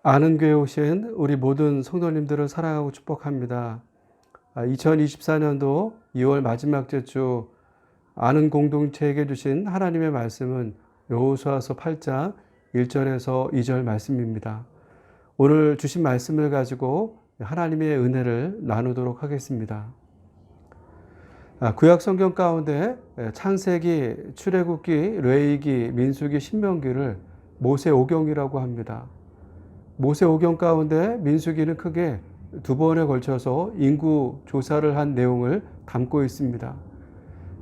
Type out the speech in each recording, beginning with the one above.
아는 교회 오신 우리 모든 성도님들을 사랑하고 축복합니다. 2024년도 2월 마지막 주 아는 공동체에게 주신 하나님의 말씀은 여호수아서 8장 1절에서 2절 말씀입니다. 오늘 주신 말씀을 가지고 하나님의 은혜를 나누도록 하겠습니다. 구약 성경 가운데 창세기, 출애굽기, 레위기, 민수기, 신명기를 모세 오경이라고 합니다. 모세 오경 가운데 민수기는 크게 두 번에 걸쳐서 인구 조사를 한 내용을 담고 있습니다.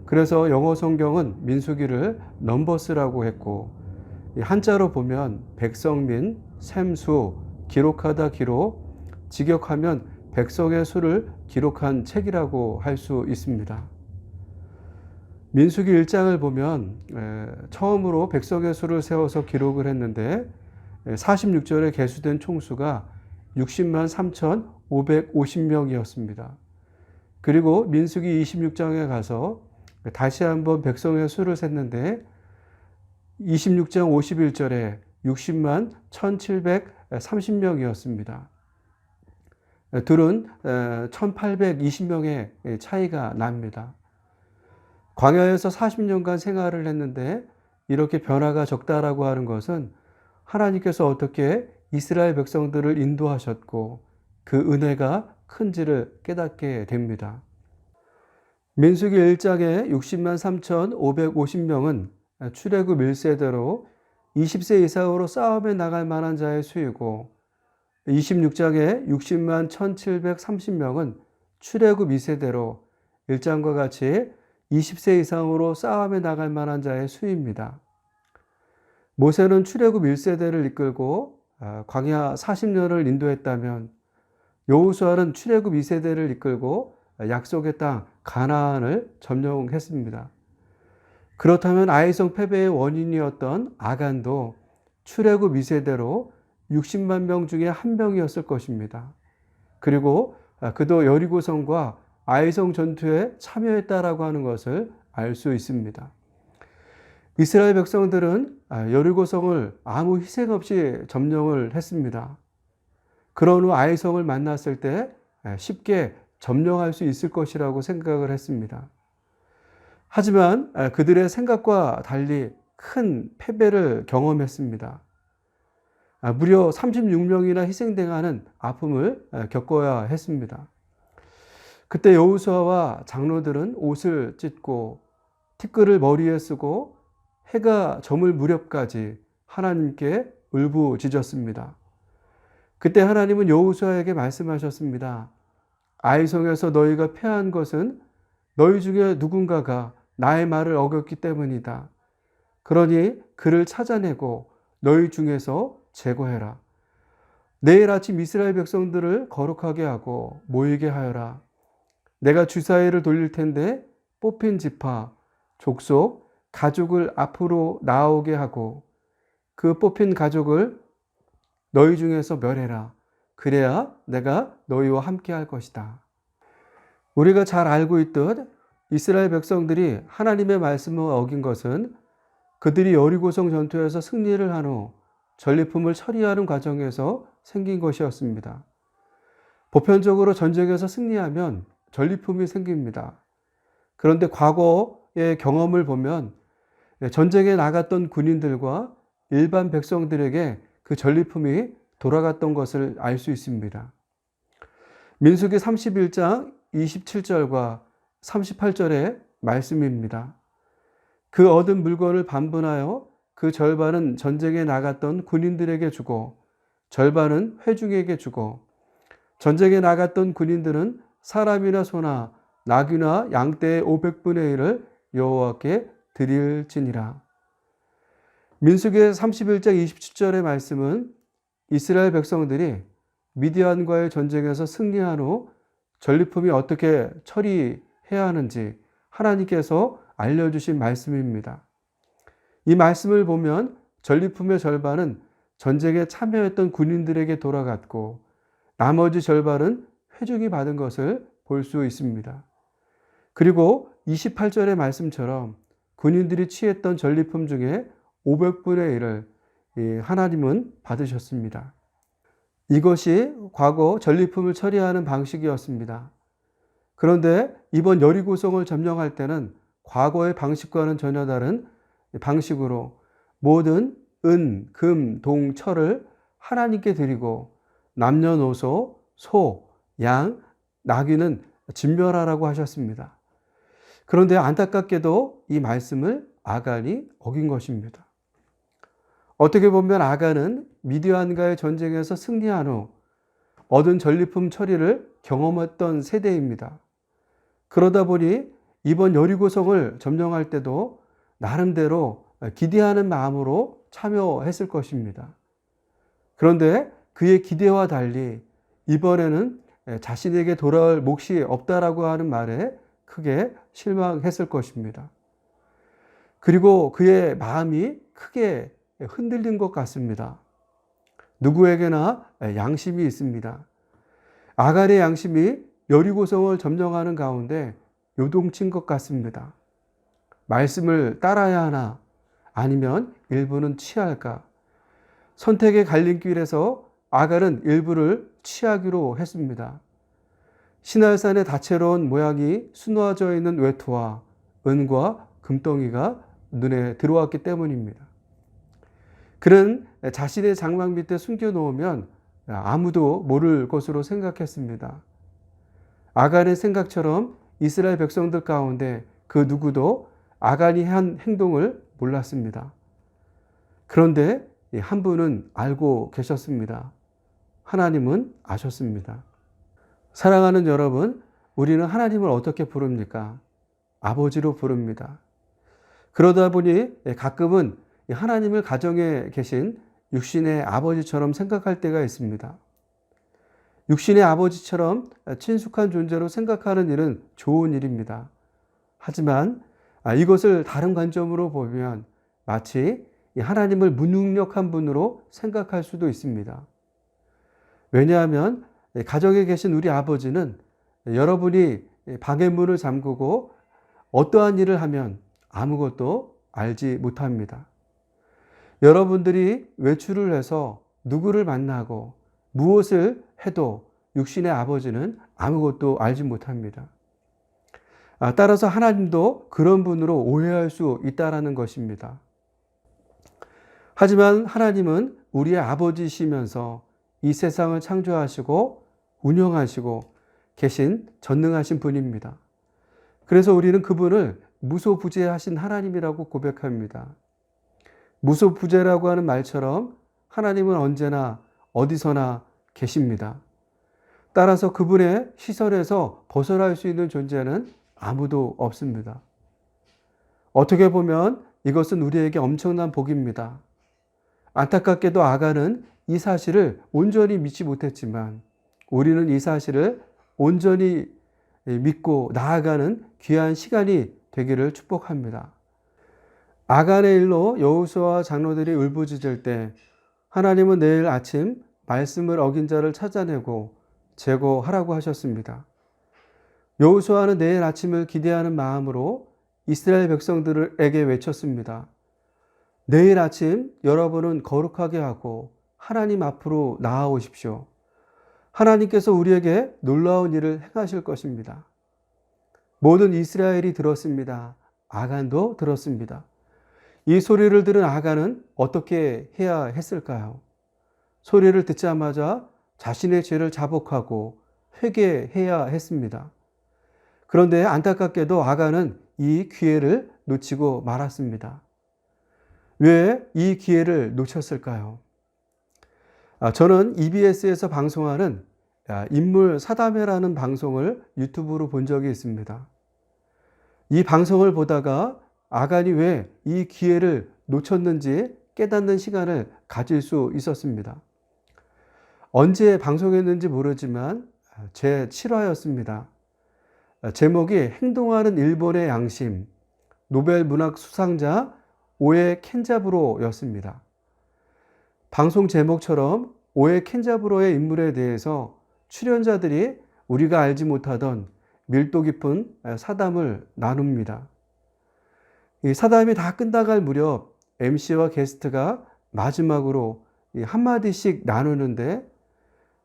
그래서 영어 성경은 민수기를 넘버스라고 했고, 한자로 보면 백성민, 셈수, 기록하다 기록, 직역하면 백성의 수를 기록한 책이라고 할 수 있습니다. 민수기 1장을 보면 처음으로 백성의 수를 세워서 기록을 했는데 46절에 계수된 총수가 60만 3,550명이었습니다. 그리고 민수기 26장에 가서 다시 한번 백성의 수를 셌는데 26장 51절에 60만 1,730명이었습니다. 둘은 1,820명의 차이가 납니다. 광야에서 40년간 생활을 했는데 이렇게 변화가 적다라고 하는 것은 하나님께서 어떻게 이스라엘 백성들을 인도하셨고 그 은혜가 큰지를 깨닫게 됩니다. 민수기 1장의 60만 3,550명은 출애굽 1세대로 20세 이상으로 싸움에 나갈 만한 자의 수이고 26장의 60만 1,730명은 출애굽 2세대로 1장과 같이 20세 이상으로 싸움에 나갈 만한 자의 수입니다. 모세는 출애굽 1세대를 이끌고 광야 40년을 인도했다면 여호수아는 출애굽 2세대를 이끌고 약속의 땅 가나안을 점령했습니다. 그렇다면 아이성 패배의 원인이었던 아간도 출애굽 2세대로 60만 명 중에 한 명이었을 것입니다. 그리고 그도 여리고성과 아이성 전투에 참여했다라고 하는 것을 알 수 있습니다. 이스라엘 백성들은 여리고성을 아무 희생 없이 점령을 했습니다. 그런 후 아이성을 만났을 때 쉽게 점령할 수 있을 것이라고 생각을 했습니다. 하지만 그들의 생각과 달리 큰 패배를 경험했습니다. 무려 36명이나 희생당하는 아픔을 겪어야 했습니다. 그때 여호수아와 장로들은 옷을 찢고 티끌을 머리에 쓰고 해가 저물 무렵까지 하나님께 울부짖었습니다. 그때 하나님은 여호수아에게 말씀하셨습니다. 아이성에서 너희가 패한 것은 너희 중에 누군가가 나의 말을 어겼기 때문이다. 그러니 그를 찾아내고 너희 중에서 제거해라. 내일 아침 이스라엘 백성들을 거룩하게 하고 모이게 하여라. 내가 주사위를 돌릴 텐데 뽑힌 지파, 족속, 가족을 앞으로 나오게 하고 그 뽑힌 가족을 너희 중에서 멸해라. 그래야 내가 너희와 함께 할 것이다. 우리가 잘 알고 있듯 이스라엘 백성들이 하나님의 말씀을 어긴 것은 그들이 여리고성 전투에서 승리를 한 후 전리품을 처리하는 과정에서 생긴 것이었습니다. 보편적으로 전쟁에서 승리하면 전리품이 생깁니다. 그런데 과거의 경험을 보면 전쟁에 나갔던 군인들과 일반 백성들에게 그 전리품이 돌아갔던 것을 알 수 있습니다. 민수기 31장 27절과 38절의 말씀입니다. 그 얻은 물건을 반분하여 그 절반은 전쟁에 나갔던 군인들에게 주고 절반은 회중에게 주고 전쟁에 나갔던 군인들은 사람이나 소나 나귀나 양떼의 500분의 1을 여호와께 드릴지니라. 민수기 31장 27절의 말씀은 이스라엘 백성들이 미디안과의 전쟁에서 승리한 후 전리품이 어떻게 처리해야 하는지 하나님께서 알려주신 말씀입니다. 이 말씀을 보면 전리품의 절반은 전쟁에 참여했던 군인들에게 돌아갔고 나머지 절반은 회중이 받은 것을 볼 수 있습니다. 그리고 28절의 말씀처럼 군인들이 취했던 전리품 중에 500분의 1을 하나님은 받으셨습니다. 이것이 과거 전리품을 처리하는 방식이었습니다. 그런데 이번 여리고성을 점령할 때는 과거의 방식과는 전혀 다른 방식으로 모든 은, 금, 동, 철을 하나님께 드리고 남녀노소, 소, 양, 나귀는 진멸하라고 하셨습니다. 그런데 안타깝게도 이 말씀을 아간이 어긴 것입니다. 어떻게 보면 아간은 미디안과의 전쟁에서 승리한 후 얻은 전리품 처리를 경험했던 세대입니다. 그러다 보니 이번 여리고성을 점령할 때도 나름대로 기대하는 마음으로 참여했을 것입니다. 그런데 그의 기대와 달리 이번에는 자신에게 돌아올 몫이 없다라고 하는 말에 크게 실망했을 것입니다. 그리고 그의 마음이 크게 흔들린 것 같습니다. 누구에게나 양심이 있습니다. 아간의 양심이 여리고성을 점령하는 가운데 요동친 것 같습니다. 말씀을 따라야 하나 아니면 일부는 취할까? 선택의 갈림길에서 아간은 일부를 취하기로 했습니다. 시날산의 다채로운 모양이 수놓아져 있는 외투와 은과 금덩이가 눈에 들어왔기 때문입니다. 그는 자신의 장막 밑에 숨겨놓으면 아무도 모를 것으로 생각했습니다. 아간의 생각처럼 이스라엘 백성들 가운데 그 누구도 아간이 한 행동을 몰랐습니다. 그런데 한 분은 알고 계셨습니다. 하나님은 아셨습니다. 사랑하는 여러분, 우리는 하나님을 어떻게 부릅니까? 아버지로 부릅니다. 그러다 보니 가끔은 하나님을 가정에 계신 육신의 아버지처럼 생각할 때가 있습니다. 육신의 아버지처럼 친숙한 존재로 생각하는 일은 좋은 일입니다. 하지만 이것을 다른 관점으로 보면 마치 하나님을 무능력한 분으로 생각할 수도 있습니다. 왜냐하면 가정에 계신 우리 아버지는 여러분이 방의 문을 잠그고 어떠한 일을 하면 아무것도 알지 못합니다. 여러분들이 외출을 해서 누구를 만나고 무엇을 해도 육신의 아버지는 아무것도 알지 못합니다. 따라서 하나님도 그런 분으로 오해할 수 있다는 것입니다. 하지만 하나님은 우리의 아버지시면서 이 세상을 창조하시고 운영하시고 계신 전능하신 분입니다. 그래서 우리는 그분을 무소부재하신 하나님이라고 고백합니다. 무소부재라고 하는 말처럼 하나님은 언제나 어디서나 계십니다. 따라서 그분의 시설에서 벗어날 수 있는 존재는 아무도 없습니다. 어떻게 보면 이것은 우리에게 엄청난 복입니다. 안타깝게도 아간은 이 사실을 온전히 믿지 못했지만 우리는 이 사실을 온전히 믿고 나아가는 귀한 시간이 되기를 축복합니다. 아간의 일로 여호수아와 장로들이 울부짖을 때 하나님은 내일 아침 말씀을 어긴 자를 찾아내고 제거하라고 하셨습니다. 여호수아는 내일 아침을 기대하는 마음으로 이스라엘 백성들에게 외쳤습니다. 내일 아침 여러분은 거룩하게 하고 하나님 앞으로 나아오십시오. 하나님께서 우리에게 놀라운 일을 행하실 것입니다. 모든 이스라엘이 들었습니다. 아간도 들었습니다. 이 소리를 들은 아간은 어떻게 해야 했을까요? 소리를 듣자마자 자신의 죄를 자복하고 회개해야 했습니다. 그런데 안타깝게도 아간은 이 기회를 놓치고 말았습니다. 왜 이 기회를 놓쳤을까요? 저는 EBS에서 방송하는 인물 사담회라는 방송을 유튜브로 본 적이 있습니다. 이 방송을 보다가 아간이 왜 이 기회를 놓쳤는지 깨닫는 시간을 가질 수 있었습니다. 언제 방송했는지 모르지만 제 7화였습니다. 제목이 행동하는 일본의 양심, 노벨 문학 수상자 오에 켄자부로였습니다. 방송 제목처럼 오에 켄자부로의 인물에 대해서 출연자들이 우리가 알지 못하던 밀도 깊은 사담을 나눕니다. 이 사담이 다 끝나갈 무렵 MC와 게스트가 마지막으로 한마디씩 나누는데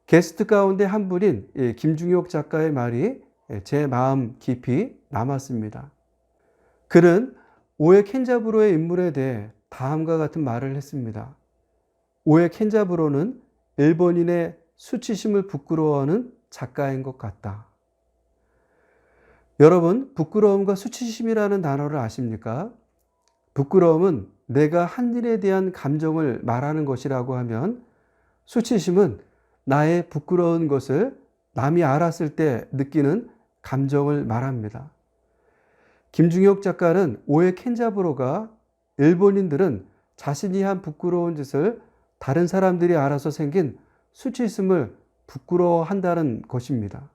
게스트 가운데 한 분인 김중혁 작가의 말이 제 마음 깊이 남았습니다. 그는 오에 켄자부로의 인물에 대해 다음과 같은 말을 했습니다. 오에 켄자부로는 일본인의 수치심을 부끄러워하는 작가인 것 같다. 여러분, 부끄러움과 수치심이라는 단어를 아십니까? 부끄러움은 내가 한 일에 대한 감정을 말하는 것이라고 하면, 수치심은 나의 부끄러운 것을 남이 알았을 때 느끼는 감정을 말합니다. 김중혁 작가는 오에 켄자부로가 일본인들은 자신이 한 부끄러운 짓을 다른 사람들이 알아서 생긴 수치심을 부끄러워한다는 것입니다.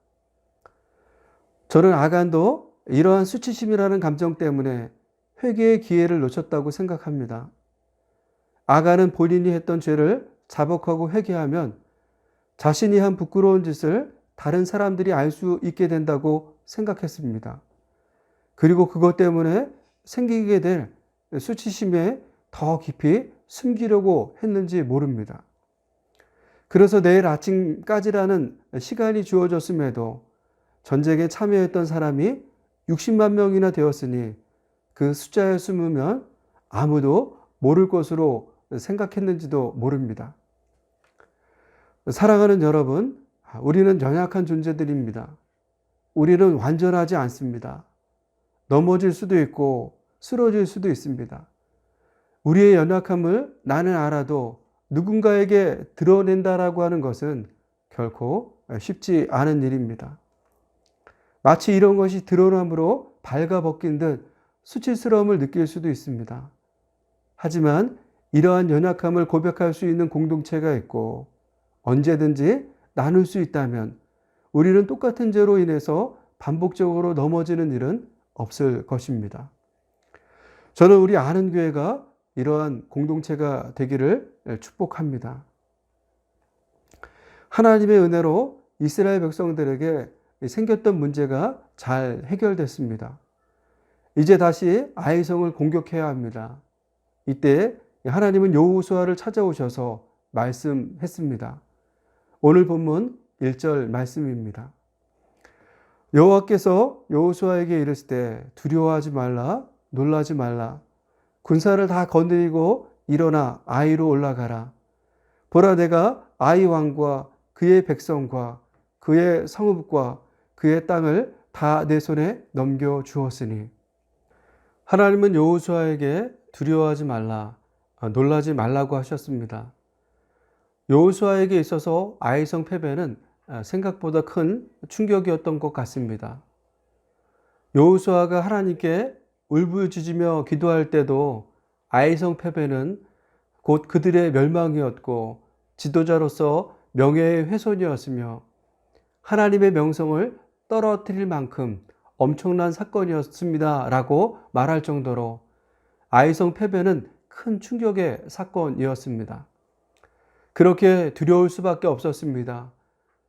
저는 아간도 이러한 수치심이라는 감정 때문에 회개의 기회를 놓쳤다고 생각합니다. 아간은 본인이 했던 죄를 자복하고 회개하면 자신이 한 부끄러운 짓을 다른 사람들이 알 수 있게 된다고 생각했습니다. 그리고 그것 때문에 생기게 될 수치심에 더 깊이 숨기려고 했는지 모릅니다. 그래서 내일 아침까지라는 시간이 주어졌음에도 전쟁에 참여했던 사람이 60만 명이나 되었으니 그 숫자에 숨으면 아무도 모를 것으로 생각했는지도 모릅니다. 사랑하는 여러분, 우리는 연약한 존재들입니다. 우리는 완전하지 않습니다. 넘어질 수도 있고 쓰러질 수도 있습니다. 우리의 연약함을 나는 알아도 누군가에게 드러낸다라고 하는 것은 결코 쉽지 않은 일입니다. 마치 이런 것이 드러남으로 발가벗긴 듯 수치스러움을 느낄 수도 있습니다. 하지만 이러한 연약함을 고백할 수 있는 공동체가 있고 언제든지 나눌 수 있다면 우리는 똑같은 죄로 인해서 반복적으로 넘어지는 일은 없을 것입니다. 저는 우리 아는 교회가 이러한 공동체가 되기를 축복합니다. 하나님의 은혜로 이스라엘 백성들에게 생겼던 문제가 잘 해결됐습니다. 이제 다시 아이성을 공격해야 합니다. 이때 하나님은 여호수아를 찾아오셔서 말씀했습니다. 오늘 본문 1절 말씀입니다. 여호와께서 여호수아에게 이르실 때 두려워하지 말라, 놀라지 말라. 군사를 다 거느리고 일어나 아이로 올라가라. 보라, 내가 아이 왕과 그의 백성과 그의 성읍과 그의 땅을 다 내 손에 넘겨 주었으니. 하나님은 여호수아에게 두려워하지 말라, 놀라지 말라고 하셨습니다. 여호수아에게 있어서 아이성 패배는 생각보다 큰 충격이었던 것 같습니다. 여호수아가 하나님께 울부짖으며 기도할 때도 아이성 패배는 곧 그들의 멸망이었고 지도자로서 명예의 훼손이었으며 하나님의 명성을 떨어뜨릴 만큼 엄청난 사건이었습니다 라고 말할 정도로 아이성 패배는 큰 충격의 사건이었습니다. 그렇게 두려울 수밖에 없었습니다.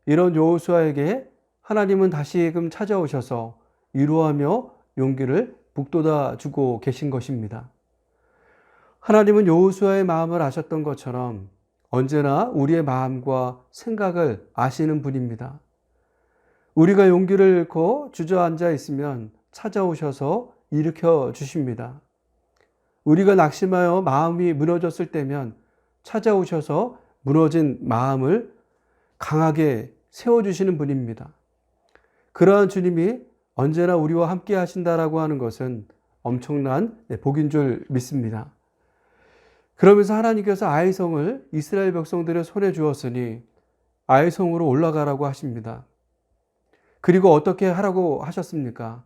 이런 여호수아에게 하나님은 다시금 찾아오셔서 위로하며 용기를 북돋아 주고 계신 것입니다. 하나님은 여호수아의 마음을 아셨던 것처럼 언제나 우리의 마음과 생각을 아시는 분입니다. 우리가 용기를 잃고 주저앉아 있으면 찾아오셔서 일으켜 주십니다. 우리가 낙심하여 마음이 무너졌을 때면 찾아오셔서 무너진 마음을 강하게 세워주시는 분입니다. 그러한 주님이 언제나 우리와 함께 하신다라고 하는 것은 엄청난 복인 줄 믿습니다. 그러면서 하나님께서 아이성을 이스라엘 백성들의 손에 주었으니 아이성으로 올라가라고 하십니다. 그리고 어떻게 하라고 하셨습니까?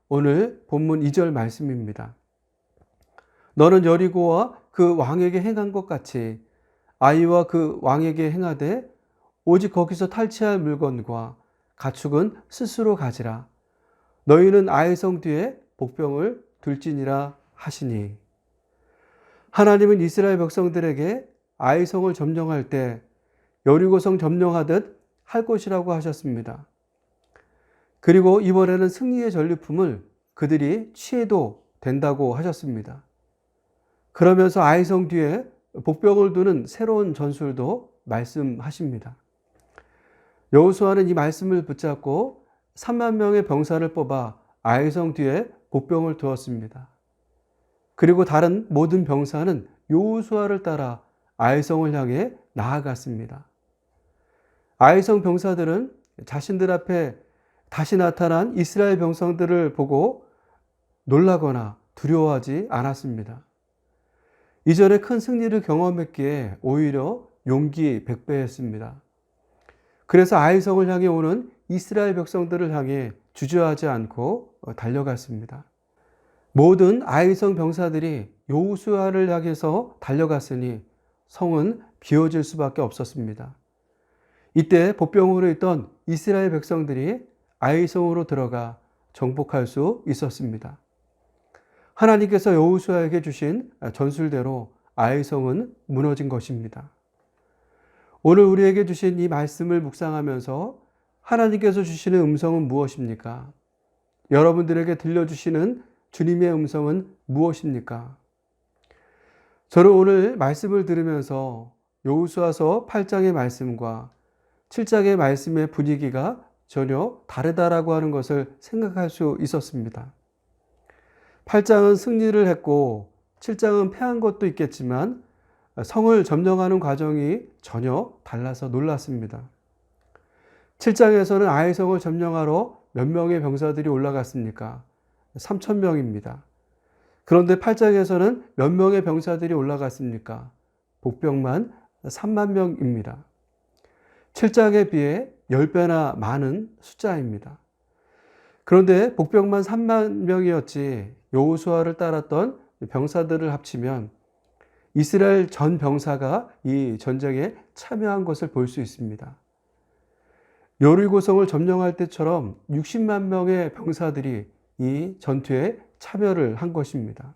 오늘 본문 2절 말씀입니다. 너는 여리고와 그 왕에게 행한 것 같이 아이와 그 왕에게 행하되 오직 거기서 탈취할 물건과 가축은 스스로 가지라. 너희는 아이성 뒤에 복병을 둘지니라 하시니. 하나님은 이스라엘 백성들에게 아이성을 점령할 때 여리고성 점령하듯 할 것이라고 하셨습니다. 그리고 이번에는 승리의 전리품을 그들이 취해도 된다고 하셨습니다. 그러면서 아이성 뒤에 복병을 두는 새로운 전술도 말씀하십니다. 여호수아는 이 말씀을 붙잡고 3만 명의 병사를 뽑아 아이성 뒤에 복병을 두었습니다. 그리고 다른 모든 병사는 여호수아를 따라 아이성을 향해 나아갔습니다. 아이성 병사들은 자신들 앞에 다시 나타난 이스라엘 병사들을 보고 놀라거나 두려워하지 않았습니다. 이전에 큰 승리를 경험했기에 오히려 용기 백배했습니다. 그래서 아이성을 향해 오는 이스라엘 백성들을 향해 주저하지 않고 달려갔습니다. 모든 아이성 병사들이 여호수아를 향해서 달려갔으니 성은 비워질 수밖에 없었습니다. 이때 복병으로 있던 이스라엘 백성들이 아이성으로 들어가 정복할 수 있었습니다. 하나님께서 여호수아에게 주신 전술대로 아이성은 무너진 것입니다. 오늘 우리에게 주신 이 말씀을 묵상하면서 하나님께서 주시는 음성은 무엇입니까? 여러분들에게 들려주시는 주님의 음성은 무엇입니까? 저는 오늘 말씀을 들으면서 여호수아서 8장의 말씀과 7장의 말씀의 분위기가 전혀 다르다라고 하는 것을 생각할 수 있었습니다. 8장은 승리를 했고 7장은 패한 것도 있겠지만 성을 점령하는 과정이 전혀 달라서 놀랐습니다. 7장에서는 아이성을 점령하러 몇 명의 병사들이 올라갔습니까? 3,000명입니다. 그런데 8장에서는 몇 명의 병사들이 올라갔습니까? 복병만 3만 명입니다. 7장에 비해 10배나 많은 숫자입니다. 그런데 복병만 3만 명이었지 여호수아를 따랐던 병사들을 합치면 이스라엘 전 병사가 이 전쟁에 참여한 것을 볼 수 있습니다. 여리고성을 점령할 때처럼 60만 명의 병사들이 이 전투에 참여를 한 것입니다.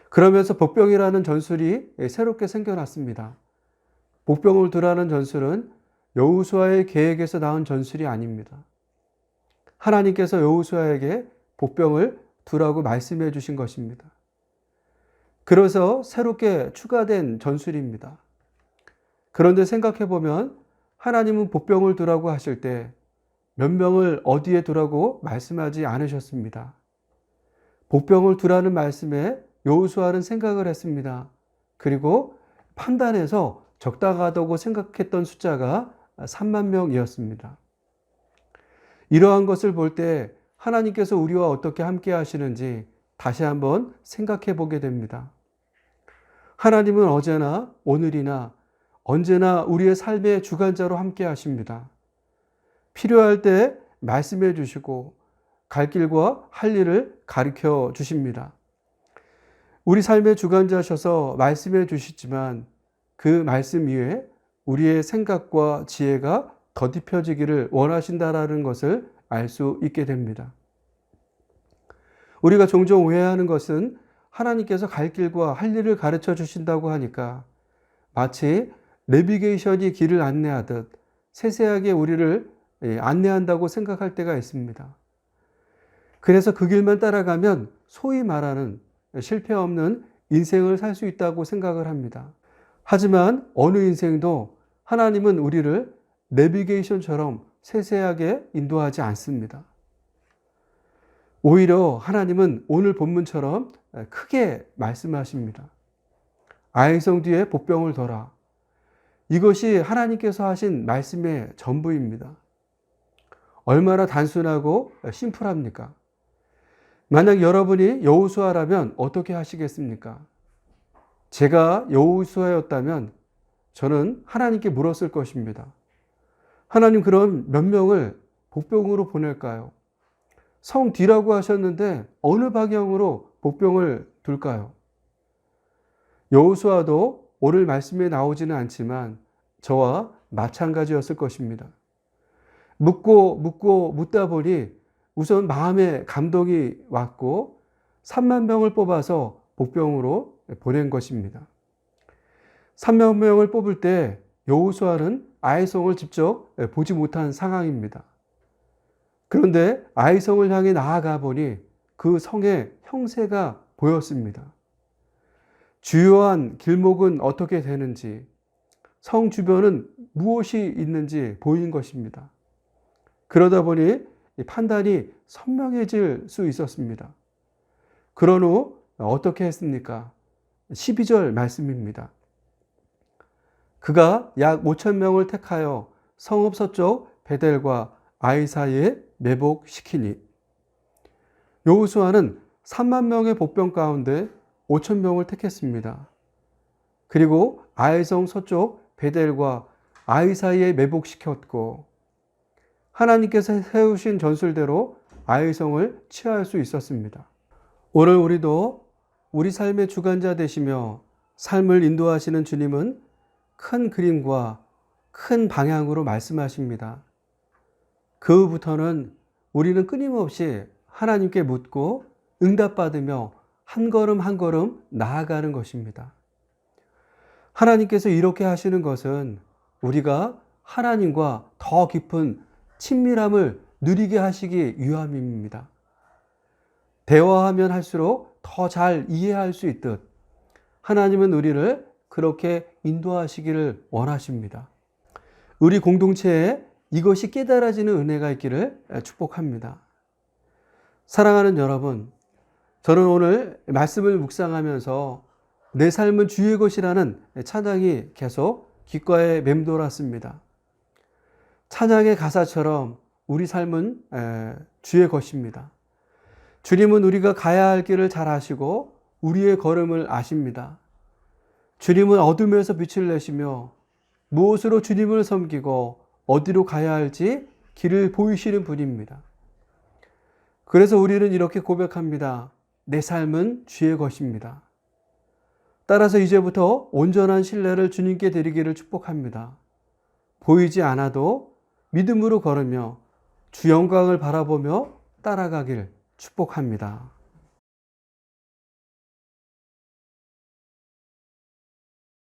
그러면서 복병이라는 전술이 새롭게 생겨났습니다. 복병을 두라는 전술은 여호수아의 계획에서 나온 전술이 아닙니다. 하나님께서 여호수아에게 복병을 두라고 말씀해 주신 것입니다. 그래서 새롭게 추가된 전술입니다. 그런데 생각해 보면 하나님은 복병을 두라고 하실 때 몇 명을 어디에 두라고 말씀하지 않으셨습니다. 복병을 두라는 말씀에 여호수아는 생각을 했습니다. 그리고 판단해서 적당하다고 생각했던 숫자가 3만 명이었습니다. 이러한 것을 볼 때 하나님께서 우리와 어떻게 함께 하시는지 다시 한번 생각해 보게 됩니다. 하나님은 어제나 오늘이나 언제나 우리의 삶의 주관자로 함께 하십니다. 필요할 때 말씀해 주시고 갈 길과 할 일을 가르쳐 주십니다. 우리 삶의 주관자셔서 말씀해 주시지만 그 말씀 위에 우리의 생각과 지혜가 덧입혀지기를 원하신다라는 것을 알 수 있게 됩니다. 우리가 종종 오해하는 것은 하나님께서 갈 길과 할 일을 가르쳐 주신다고 하니까 마치 내비게이션이 길을 안내하듯 세세하게 우리를 안내한다고 생각할 때가 있습니다. 그래서 그 길만 따라가면 소위 말하는 실패 없는 인생을 살 수 있다고 생각을 합니다. 하지만 어느 인생도 하나님은 우리를 내비게이션처럼 세세하게 인도하지 않습니다. 오히려 하나님은 오늘 본문처럼 크게 말씀하십니다. 아이성 뒤에 복병을 둬라. 이것이 하나님께서 하신 말씀의 전부입니다. 얼마나 단순하고 심플합니까? 만약 여러분이 여호수아라면 어떻게 하시겠습니까? 제가 여호수아였다면 저는 하나님께 물었을 것입니다. 하나님, 그럼 몇 명을 복병으로 보낼까요? 성 뒤라고 하셨는데 어느 방향으로 복병을 둘까요? 여호수아도 오늘 말씀에 나오지는 않지만 저와 마찬가지였을 것입니다. 묻다 보니 우선 마음에 감동이 왔고 3만 명을 뽑아서 복병으로 보낸 것입니다. 3만 명을 뽑을 때 여호수아는 아이성을 직접 보지 못한 상황입니다. 그런데 아이성을 향해 나아가 보니 그 성의 형세가 보였습니다. 주요한 길목은 어떻게 되는지, 성 주변은 무엇이 있는지 보이는 것입니다. 그러다 보니 판단이 선명해질 수 있었습니다. 그런 후 어떻게 했습니까? 12절 말씀입니다. 그가 약 5천 명을 택하여 성읍 서쪽 베델과 아이 사이에 매복시키니, 여호수아는 3만 명의 복병 가운데 5천 명을 택했습니다. 그리고 아이성 서쪽 베델과 아이 사이에 매복시켰고, 하나님께서 세우신 전술대로 아이성을 취할 수 있었습니다. 오늘 우리도 우리 삶의 주관자 되시며 삶을 인도하시는 주님은 큰 그림과 큰 방향으로 말씀하십니다. 그 후부터는 우리는 끊임없이 하나님께 묻고 응답받으며 한 걸음 한 걸음 나아가는 것입니다. 하나님께서 이렇게 하시는 것은 우리가 하나님과 더 깊은 친밀함을 누리게 하시기 위함입니다. 대화하면 할수록 더 잘 이해할 수 있듯 하나님은 우리를 그렇게 인도하시기를 원하십니다. 우리 공동체에 이것이 깨달아지는 은혜가 있기를 축복합니다. 사랑하는 여러분, 저는 오늘 말씀을 묵상하면서 내 삶은 주의 것이라는 찬양이 계속 귓가에 맴돌았습니다. 찬양의 가사처럼 우리 삶은 주의 것입니다. 주님은 우리가 가야 할 길을 잘 아시고 우리의 걸음을 아십니다. 주님은 어둠에서 빛을 내시며 무엇으로 주님을 섬기고 어디로 가야 할지 길을 보이시는 분입니다. 그래서 우리는 이렇게 고백합니다. 내 삶은 주의 것입니다. 따라서 이제부터 온전한 신뢰를 주님께 드리기를 축복합니다. 보이지 않아도 믿음으로 걸으며 주 영광을 바라보며 따라가길 축복합니다.